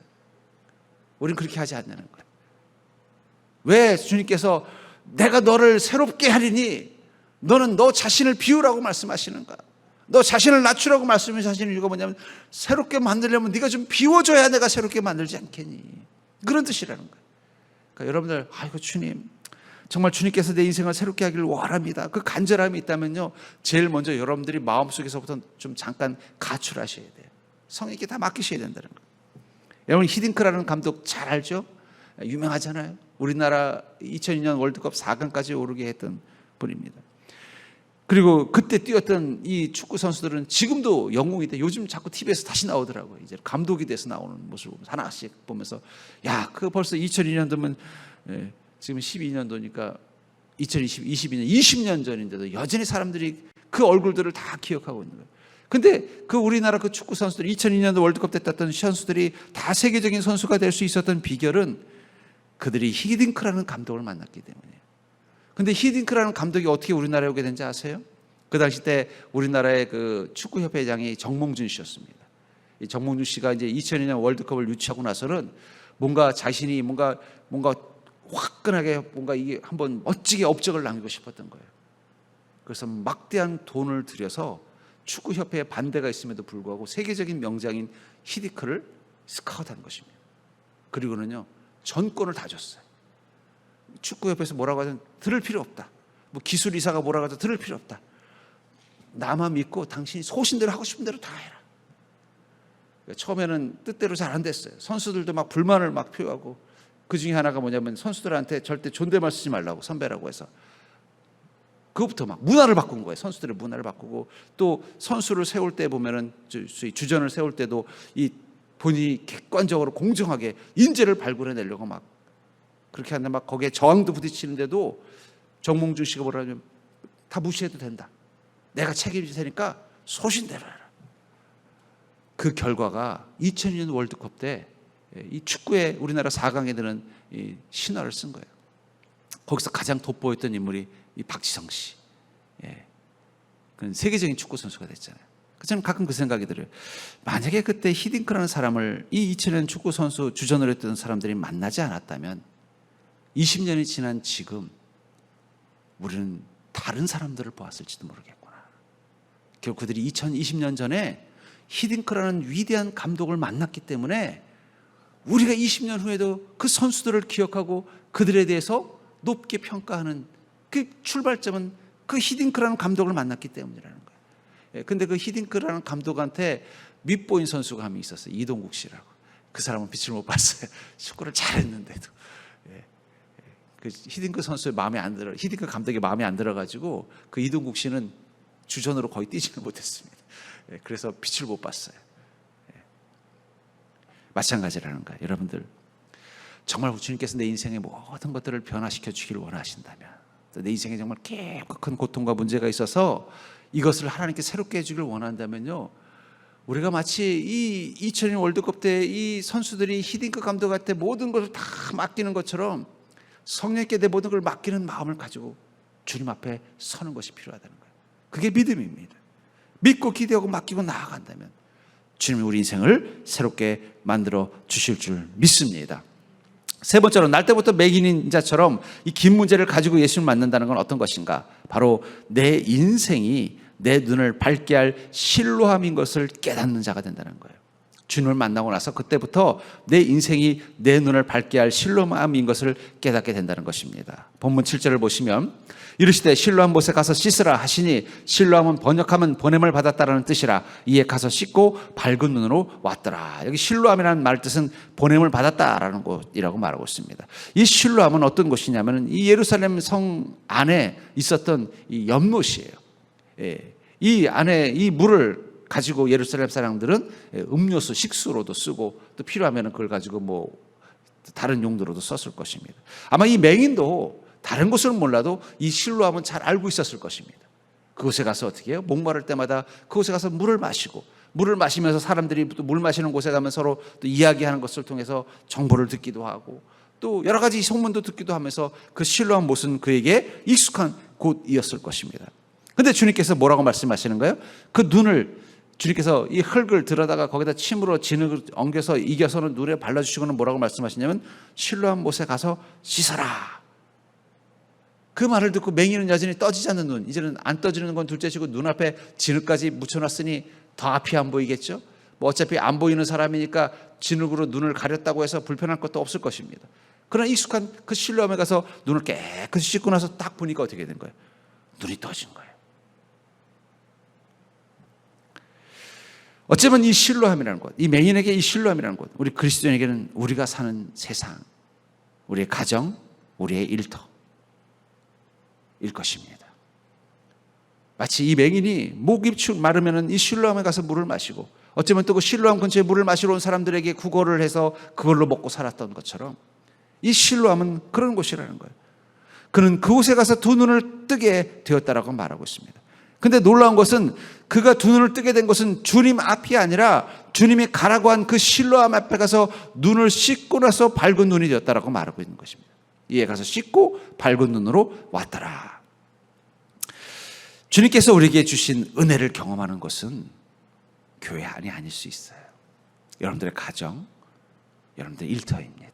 우리는 그렇게 하지 않는 거예요. 왜 주님께서 내가 너를 새롭게 하리니 너는 너 자신을 비우라고 말씀하시는가? 너 자신을 낮추라고 말씀하시는 이유가 뭐냐면 새롭게 만들려면 네가 좀 비워줘야 내가 새롭게 만들지 않겠니? 그런 뜻이라는 거예요. 그러니까 여러분들, 아이고 주님, 정말 주님께서 내 인생을 새롭게 하기를 원합니다. 그 간절함이 있다면요, 제일 먼저 여러분들이 마음속에서부터 좀 잠깐 가출하셔야 돼요. 성령께 다 맡기셔야 된다는 거예요. 여러분, 히딩크라는 감독 잘 알죠? 유명하잖아요. 우리나라 2002년 월드컵 4강까지 오르게 했던 분입니다. 그리고 그때 뛰었던 이 축구 선수들은 지금도 영웅인데 요즘 자꾸 TV에서 다시 나오더라고요. 이제 감독이 돼서 나오는 모습을 하나씩 보면서, 야, 그 벌써 2002년도면 지금 12년도니까 2022년 20년 전인데도 여전히 사람들이 그 얼굴들을 다 기억하고 있는 거예요. 근데 그 우리나라 그 축구 선수들 2002년도 월드컵 때 땄던 선수들이 다 세계적인 선수가 될 수 있었던 비결은 그들이 히딩크라는 감독을 만났기 때문이에요. 근데 히딩크라는 감독이 어떻게 우리나라에 오게 된지 아세요? 그 당시 때 우리나라의 그 축구협회장이 정몽준 씨였습니다. 이 정몽준 씨가 이제 2002년 월드컵을 유치하고 나서는 뭔가 자신이 뭔가 화끈하게 뭔가 이게 한번 멋지게 업적을 남기고 싶었던 거예요. 그래서 막대한 돈을 들여서 축구협회에 반대가 있음에도 불구하고 세계적인 명장인 히딩크를 스카우트한 것입니다. 그리고는요 전권을 다 줬어요. 축구협회에서 뭐라고 하든 들을 필요 없다. 뭐 기술 이사가 뭐라고 하든 들을 필요 없다. 나만 믿고 당신이 소신대로 하고 싶은 대로 다 해라. 처음에는 뜻대로 잘 안 됐어요. 선수들도 막 불만을 막 표하고, 그 중에 하나가 뭐냐면 선수들한테 절대 존댓말 쓰지 말라고, 선배라고 해서. 그것부터 막 문화를 바꾼 거예요. 선수들의 문화를 바꾸고, 또 선수를 세울 때 보면은 주전을 세울 때도 이 본인이 객관적으로 공정하게 인재를 발굴해내려고 막 그렇게 하는데, 막 거기에 저항도 부딪히는데도 정몽준 씨가 뭐라면 다 무시해도 된다. 내가 책임질 테니까 소신대로 해라. 그 결과가 2002년 월드컵 때 이 축구에 우리나라 4강에 드는 이 신화를 쓴 거예요. 거기서 가장 돋보였던 인물이 이 박지성 씨. 예. 그는 세계적인 축구 선수가 됐잖아요. 저는 가끔 그 생각이 들어요. 만약에 그때 히딩크라는 사람을 이 2000년 축구 선수 주전을 했던 사람들이 만나지 않았다면 20년이 지난 지금 우리는 다른 사람들을 보았을지도 모르겠구나. 결국 그들이 2020년 전에 히딩크라는 위대한 감독을 만났기 때문에 우리가 20년 후에도 그 선수들을 기억하고 그들에 대해서 높게 평가하는 그 출발점은 그 히딩크라는 감독을 만났기 때문이라는 거예요. 근데 그 히딩크라는 감독한테 밑보인 선수가 한 명 있었어요. 이동국 씨라고. 그 사람은 빛을 못 봤어요. 축구를 잘했는데도. 그 히딩크 선수의 마음에 안 들어, 히딩크 감독의 마음에 안 들어가지고 그 이동국 씨는 주전으로 거의 뛰지는 못했습니다. 그래서 빛을 못 봤어요. 마찬가지라는 거예요. 여러분들, 정말 주님께서 내 인생의 모든 것들을 변화시켜 주기를 원하신다면, 내 인생에 정말 깊고 큰 고통과 문제가 있어서 이것을 하나님께 새롭게 해주기를 원한다면요, 우리가 마치 이 2002년 월드컵 때 이 선수들이 히딩크 감독한테 모든 것을 다 맡기는 것처럼 성령께 내 모든 걸 맡기는 마음을 가지고 주님 앞에 서는 것이 필요하다는 거예요. 그게 믿음입니다. 믿고 기대하고 맡기고 나아간다면 주님이 우리 인생을 새롭게 만들어 주실 줄 믿습니다. 세 번째로, 날 때부터 맹인인 자처럼 이 긴 문제를 가지고 예수님을 만난다는 건 어떤 것인가? 바로 내 인생이 내 눈을 밝게 할 실로함인 것을 깨닫는 자가 된다는 거예요. 주님을 만나고 나서 그때부터 내 인생이 내 눈을 밝게 할 실로함인 것을 깨닫게 된다는 것입니다. 본문 7절을 보시면, 이르시되 실로암 못에 가서 씻으라 하시니, 실로암은 번역하면 보냄을 받았다라는 뜻이라. 이에 가서 씻고 밝은 눈으로 왔더라. 여기 실로암이라는 말 뜻은 보냄을 받았다라는 곳이라고 말하고 있습니다. 이 실로암은 어떤 곳이냐면 이 예루살렘 성 안에 있었던 이 연못이에요. 이 안에 이 물을 가지고 예루살렘 사람들은 음료수, 식수로도 쓰고, 또 필요하면 그걸 가지고 뭐 다른 용도로도 썼을 것입니다. 아마 이 맹인도 다른 곳은 몰라도 이 실로암은 잘 알고 있었을 것입니다. 그곳에 가서 어떻게 해요? 목마를 때마다 그곳에 가서 물을 마시고, 물을 마시면서 사람들이 또 물 마시는 곳에 가면 서로 또 이야기하는 것을 통해서 정보를 듣기도 하고, 또 여러 가지 소문도 듣기도 하면서 그 실로암 못은 그에게 익숙한 곳이었을 것입니다. 근데 주님께서 뭐라고 말씀하시는가요? 그 눈을, 주님께서 이 흙을 들어다가 거기다 침으로 진흙을 엉겨서 이겨서는 눈에 발라주시고는 뭐라고 말씀하시냐면, 실로암 못에 가서 씻어라. 그 말을 듣고 맹인은 여전히 떠지지 않는 눈, 이제는 안 떠지는 건 둘째치고 눈앞에 진흙까지 묻혀놨으니 더 앞이 안 보이겠죠. 뭐 어차피 안 보이는 사람이니까 진흙으로 눈을 가렸다고 해서 불편할 것도 없을 것입니다. 그러나 익숙한 그 실로암에 가서 눈을 깨끗이 씻고 나서 딱 보니까 어떻게 된 거예요? 눈이 떠진 거예요. 어쩌면 이 실로암이라는 곳, 이 맹인에게 이 실로암이라는 곳, 우리 그리스도인에게는 우리가 사는 세상, 우리의 가정, 우리의 일터 일 것입니다. 마치 이 맹인이 목이 마르면 이 실로암에 가서 물을 마시고, 어쩌면 또 그 실로암 근처에 물을 마시러 온 사람들에게 구걸을 해서 그걸로 먹고 살았던 것처럼 이 실로암은 그런 곳이라는 거예요. 그는 그곳에 가서 두 눈을 뜨게 되었다라고 말하고 있습니다. 근데 놀라운 것은 그가 두 눈을 뜨게 된 것은 주님 앞이 아니라 주님이 가라고 한 그 실로암 앞에 가서 눈을 씻고 나서 밝은 눈이 되었다라고 말하고 있는 것입니다. 이에 가서 씻고 밝은 눈으로 왔더라. 주님께서 우리에게 주신 은혜를 경험하는 것은 교회 안이 아닐 수 있어요. 여러분들의 가정, 여러분들의 일터입니다.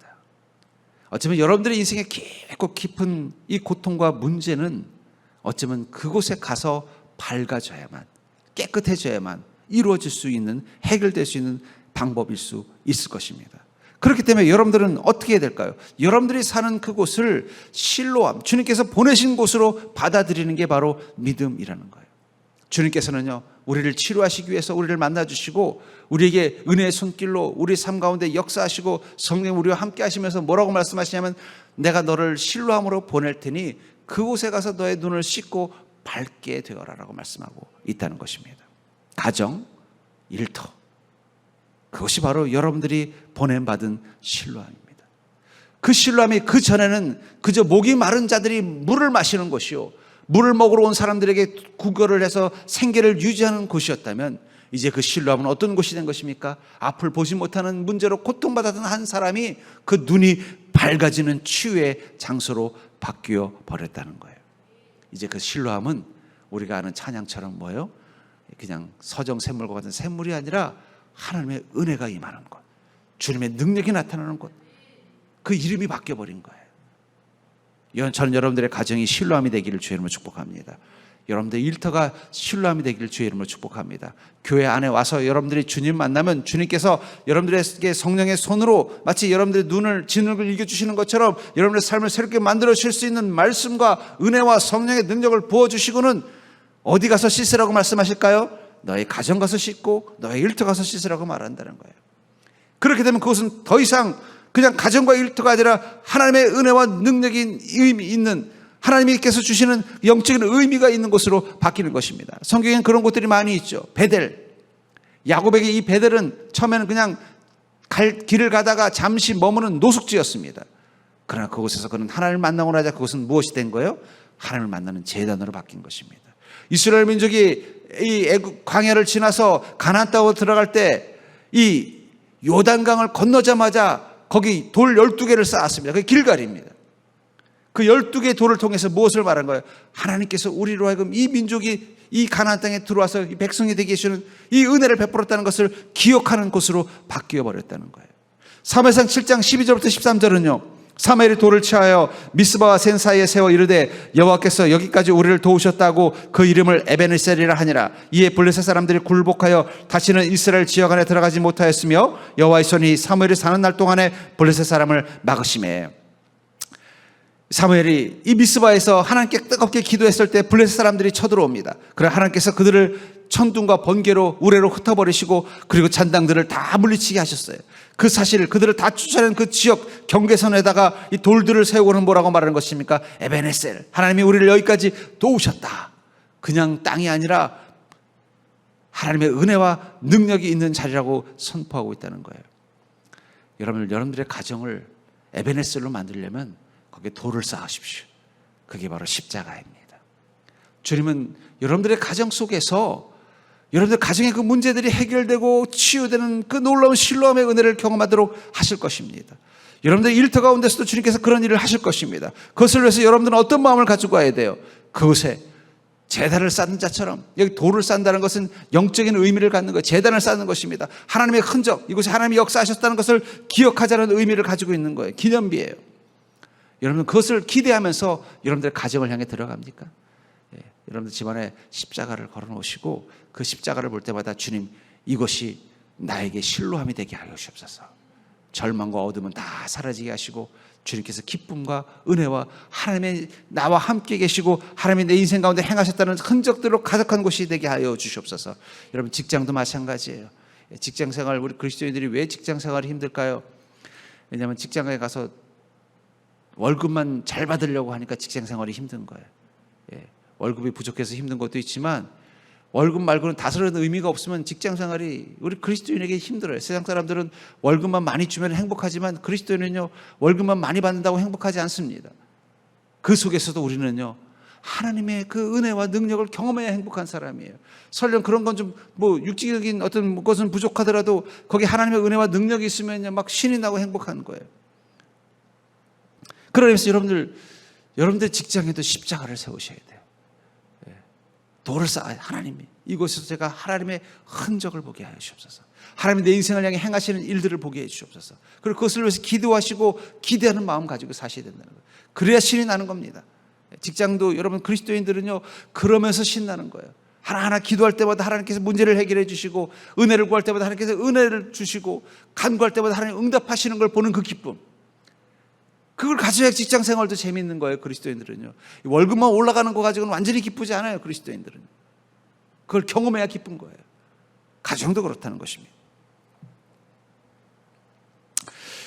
어쩌면 여러분들의 인생에 깊고 깊은 이 고통과 문제는 어쩌면 그곳에 가서 밝아져야만, 깨끗해져야만 이루어질 수 있는, 해결될 수 있는 방법일 수 있을 것입니다. 그렇기 때문에 여러분들은 어떻게 해야 될까요? 여러분들이 사는 그곳을 실로암, 주님께서 보내신 곳으로 받아들이는 게 바로 믿음이라는 거예요. 주님께서는요, 우리를 치료하시기 위해서 우리를 만나주시고 우리에게 은혜의 손길로 우리 삶 가운데 역사하시고 성령 우리와 함께 하시면서 뭐라고 말씀하시냐면, 내가 너를 실로암으로 보낼 테니 그곳에 가서 너의 눈을 씻고 밝게 되어라라고 말씀하고 있다는 것입니다. 가정, 일터, 그것이 바로 여러분들이 보냄받은 실로암입니다. 그 실로암이 그 전에는 그저 목이 마른 자들이 물을 마시는 곳이요, 물을 먹으러 온 사람들에게 구걸을 해서 생계를 유지하는 곳이었다면, 이제 그 실로암은 어떤 곳이 된 것입니까? 앞을 보지 못하는 문제로 고통받았던 한 사람이 그 눈이 밝아지는 치유의 장소로 바뀌어 버렸다는 거예요. 이제 그 실로암은 우리가 아는 찬양처럼 뭐예요? 그냥 서정 샘물과 같은 샘물이 아니라 하나님의 은혜가 임하는 곳, 주님의 능력이 나타나는 곳, 그 이름이 바뀌어버린 거예요. 저는 여러분들의 가정이 실로암이 되기를 주의 이름으로 축복합니다. 여러분들의 일터가 실로암이 되기를 주의 이름으로 축복합니다. 교회 안에 와서 여러분들이 주님 만나면 주님께서 여러분들에게 성령의 손으로 마치 여러분들의 눈을 진흙을 읽어주시는 것처럼 여러분들의 삶을 새롭게 만들어 주실 수 있는 말씀과 은혜와 성령의 능력을 부어주시고는 어디 가서 씻으라고 말씀하실까요? 너의 가정 가서 씻고 너의 일터 가서 씻으라고 말한다는 거예요. 그렇게 되면 그것은 더 이상 그냥 가정과 일터가 아니라 하나님의 은혜와 능력이 의미 있는, 하나님께서 주시는 영적인 의미가 있는 곳으로 바뀌는 것입니다. 성경에는 그런 곳들이 많이 있죠. 베델, 야곱에게 이 베델은 처음에는 그냥 길을 가다가 잠시 머무는 노숙지였습니다. 그러나 그곳에서 그는 하나님을 만나고 나자 그것은 무엇이 된 거예요? 하나님을 만나는 제단으로 바뀐 것입니다. 이스라엘 민족이 이 애굽 광야를 지나서 가나안 땅으로 들어갈 때 이 요단강을 건너자마자 거기 돌 12개를 쌓았습니다. 그게 길갈입니다. 그 12개의 돌을 통해서 무엇을 말한 거예요? 하나님께서 우리로 하여금 이 민족이 이 가나안 땅에 들어와서 이 백성이 되게 해주시는 이 은혜를 베풀었다는 것을 기억하는 곳으로 바뀌어 버렸다는 거예요. 사무엘상 7장 12절부터 13절은요, 사무엘이 돌을 취하여 미스바와 센 사이에 세워 이르되 여호와께서 여기까지 우리를 도우셨다고 그 이름을 에베네셀이라 하니라. 이에 블레셋 사람들이 굴복하여 다시는 이스라엘 지역 안에 들어가지 못하였으며 여호와의 손이 사무엘이 사는 날 동안에 블레셋 사람을 막으시매. 사무엘이 이 미스바에서 하나님께 뜨겁게 기도했을 때 블레셋 사람들이 쳐들어옵니다. 그러나 하나님께서 그들을 천둥과 번개로 우레로 흩어버리시고 그리고 잔당들을 다 물리치게 하셨어요. 그 사실 그들을 다 쫓아낸 그 지역 경계선에다가 이 돌들을 세우고는 뭐라고 말하는 것입니까? 에베네셀, 하나님이 우리를 여기까지 도우셨다. 그냥 땅이 아니라 하나님의 은혜와 능력이 있는 자리라고 선포하고 있다는 거예요. 여러분들의 가정을 에베네셀로 만들려면 거기에 돌을 쌓으십시오. 그게 바로 십자가입니다. 주님은 여러분들의 가정 속에서 여러분들 가정의 그 문제들이 해결되고 치유되는 그 놀라운 실로암의 은혜를 경험하도록 하실 것입니다. 여러분들 일터 가운데서도 주님께서 그런 일을 하실 것입니다. 그것을 위해서 여러분들은 어떤 마음을 가지고 가야 돼요? 그곳에 제단을 쌓는 자처럼, 여기 돌을 쌓는다는 것은 영적인 의미를 갖는 거예요. 제단을 쌓는 것입니다. 하나님의 흔적, 이곳에 하나님이 역사하셨다는 것을 기억하자는 의미를 가지고 있는 거예요. 기념비예요. 여러분 그것을 기대하면서 여러분들 가정을 향해 들어갑니까? 여러분들 집안에 십자가를 걸어놓으시고 그 십자가를 볼 때마다 주님, 이것이 나에게 실로함이 되게 하여 주옵소서. 절망과 어둠은 다 사라지게 하시고 주님께서 기쁨과 은혜와 하나님의 나와 함께 계시고 하나님이 내 인생 가운데 행하셨다는 흔적들로 가득한 곳이 되게 하여 주시옵소서. 여러분 직장도 마찬가지예요. 직장생활, 우리 그리스도인들이 왜 직장생활이 힘들까요? 왜냐하면 직장에 가서 월급만 잘 받으려고 하니까 직장생활이 힘든 거예요. 월급이 부족해서 힘든 것도 있지만 월급 말고는 다스리는 의미가 없으면 직장생활이 우리 그리스도인에게 힘들어요. 세상 사람들은 월급만 많이 주면 행복하지만 그리스도인은요, 월급만 많이 받는다고 행복하지 않습니다. 그 속에서도 우리는요, 하나님의 그 은혜와 능력을 경험해야 행복한 사람이에요. 설령 그런 건 좀 뭐 육적인 어떤 것은 부족하더라도 거기 하나님의 은혜와 능력이 있으면요, 막 신이 나고 행복한 거예요. 그러면서 여러분들 직장에도 십자가를 세우셔야 돼요. 돌을 쌓아야 하나님이 이곳에서 제가 하나님의 흔적을 보게 하여 주옵소서. 하나님이 내 인생을 향해 행하시는 일들을 보게 해 주옵소서. 그리고 그것을 위해서 기도하시고 기대하는 마음 가지고 사셔야 된다는 거예요. 그래야 신이 나는 겁니다. 직장도 여러분 그리스도인들은요, 그러면서 신나는 거예요. 하나하나 기도할 때마다 하나님께서 문제를 해결해 주시고, 은혜를 구할 때마다 하나님께서 은혜를 주시고, 간구할 때마다 하나님 응답하시는 걸 보는 그 기쁨, 그걸 가져야 직장 생활도 재미있는 거예요. 그리스도인들은요, 월급만 올라가는 거 가지고는 완전히 기쁘지 않아요. 그리스도인들은 그걸 경험해야 기쁜 거예요. 가정도 그렇다는 것입니다.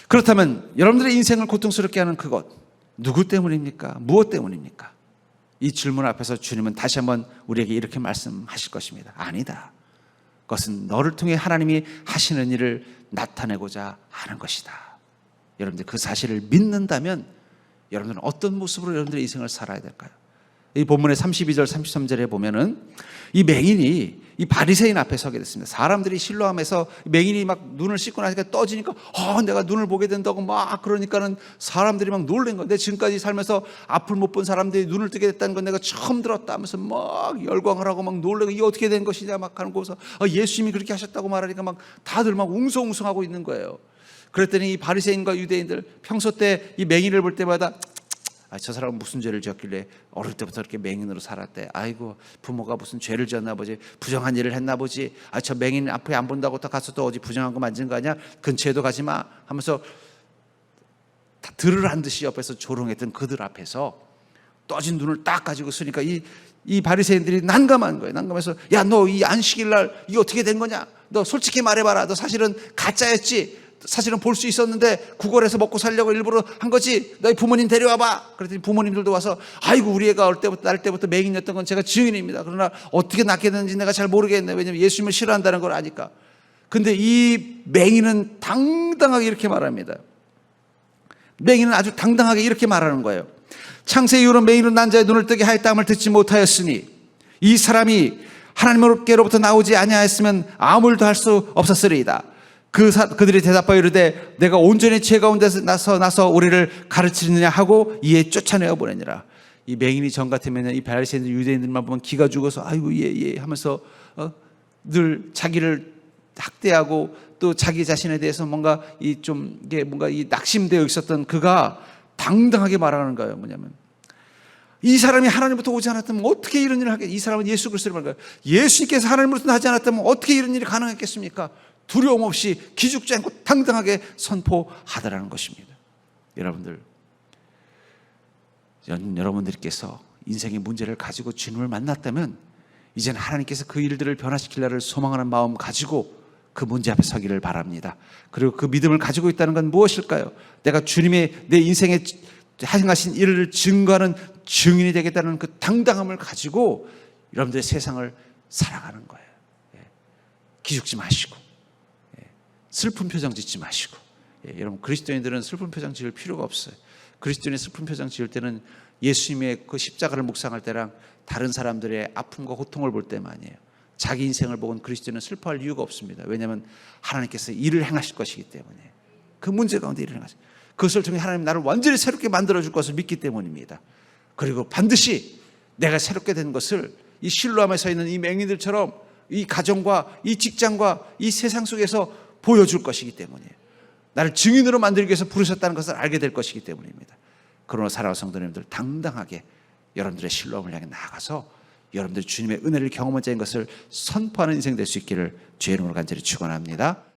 그렇다면 여러분들의 인생을 고통스럽게 하는 그것, 누구 때문입니까? 무엇 때문입니까? 이 질문 앞에서 주님은 다시 한번 우리에게 이렇게 말씀하실 것입니다. 아니다. 그것은 너를 통해 하나님이 하시는 일을 나타내고자 하는 것이다. 여러분들 그 사실을 믿는다면 여러분들은 어떤 모습으로 여러분들의 인생을 살아야 될까요? 이 본문의 32절 33절에 보면은 이 맹인이 이 바리새인 앞에 서게 됐습니다. 사람들이 실로함에서 맹인이 막 눈을 씻고 나니까 떠지니까 내가 눈을 보게 된다고 막 그러니까는 사람들이 막 놀란 거예요. 내 지금까지 살면서 앞을 못 본 사람들이 눈을 뜨게 됐다는 건 내가 처음 들었다 하면서 막 열광을 하고 막 놀래고 이게 어떻게 된 것이냐 막 하는 거서 예수님이 그렇게 하셨다고 말하니까 막 다들 막 웅성웅성하고 있는 거예요. 그랬더니 이 바리새인과 유대인들 평소 때 이 맹인을 볼 때마다 저 사람은 무슨 죄를 지었길래 어릴 때부터 이렇게 맹인으로 살았대. 아이고 부모가 무슨 죄를 지었나 보지, 부정한 일을 했나 보지. 저 맹인 앞에 안 본다고 또 가서 또 어디 부정한 거 만진 거 아니야? 근처에도 가지 마 하면서 다 들을 한 듯이 옆에서 조롱했던 그들 앞에서 떠진 눈을 딱 가지고 쓰니까 이 바리새인들이 난감한 거예요. 난감해서 야, 너 이 안식일 날 이게 어떻게 된 거냐? 너 솔직히 말해봐라. 너 사실은 가짜였지. 사실은 볼 수 있었는데 구걸해서 먹고 살려고 일부러 한 거지. 너희 부모님 데려와봐. 그랬더니 부모님들도 와서 아이고 우리 애가 날 때부터 맹인이었던 건 제가 증인입니다. 그러나 어떻게 낳게 됐는지 내가 잘 모르겠네. 왜냐하면 예수님을 싫어한다는 걸 아니까. 근데 이 맹인은 당당하게 이렇게 말합니다. 맹인은 아주 당당하게 이렇게 말하는 거예요. 창세 이후로 맹인은 난 자의 눈을 뜨게 하였다함을 듣지 못하였으니 이 사람이 하나님께로부터 나오지 아니하였으면 아무 일도 할 수 없었으리이다. 그들이 대답하여 이르되 내가 온전히 죄 가운데서 나서 우리를 가르치느냐 하고 이에 쫓아내어 보내니라. 이 맹인이 전 같으면 이 바리새인들 유대인들만 보면 기가 죽어서 아이고 예 하면서 늘 자기를 학대하고 또 자기 자신에 대해서 뭔가 이 낙심되어 있었던 그가 당당하게 말하는 거예요. 뭐냐면 이 사람이 하나님부터 오지 않았다면 어떻게 이런 일을 하겠? 이 사람은 예수 그리스도를 말하는 거예요. 예수님께서 하나님으로부터 하지 않았다면 어떻게 이런 일이 가능했겠습니까? 두려움 없이 기죽지 않고 당당하게 선포하더라는 것입니다. 여러분들께서 인생의 문제를 가지고 주님을 만났다면 이제는 하나님께서 그 일들을 변화시킬 날을 소망하는 마음 가지고 그 문제 앞에 서기를 바랍니다. 그리고 그 믿음을 가지고 있다는 건 무엇일까요? 내가 주님의 내 인생에 행하신 일을 증거하는 증인이 되겠다는 그 당당함을 가지고 여러분들의 세상을 살아가는 거예요. 기죽지 마시고 슬픈 표정 짓지 마시고. 여러분 그리스도인들은 슬픈 표정 지을 필요가 없어요. 그리스도인의 슬픈 표정 지을 때는 예수님의 그 십자가를 묵상할 때랑 다른 사람들의 아픔과 고통을 볼 때만이에요. 자기 인생을 보고는 그리스도인은 슬퍼할 이유가 없습니다. 왜냐하면 하나님께서 일을 행하실 것이기 때문에. 그 문제 가운데 일을 행하실, 그것을 통해 하나님 나를 완전히 새롭게 만들어줄 것을 믿기 때문입니다. 그리고 반드시 내가 새롭게 된 것을 이 실로암에 서 있는 이 맹인들처럼 이 가정과 이 직장과 이 세상 속에서 보여줄 것이기 때문이에요. 나를 증인으로 만들기 위해서 부르셨다는 것을 알게 될 것이기 때문입니다. 그러나 사랑하는 성도님들, 당당하게 여러분들의 실로암을 향해 나아가서 여러분들이 주님의 은혜를 경험한 자인 것을 선포하는 인생 될 수 있기를 주의 이름으로 간절히 축원합니다.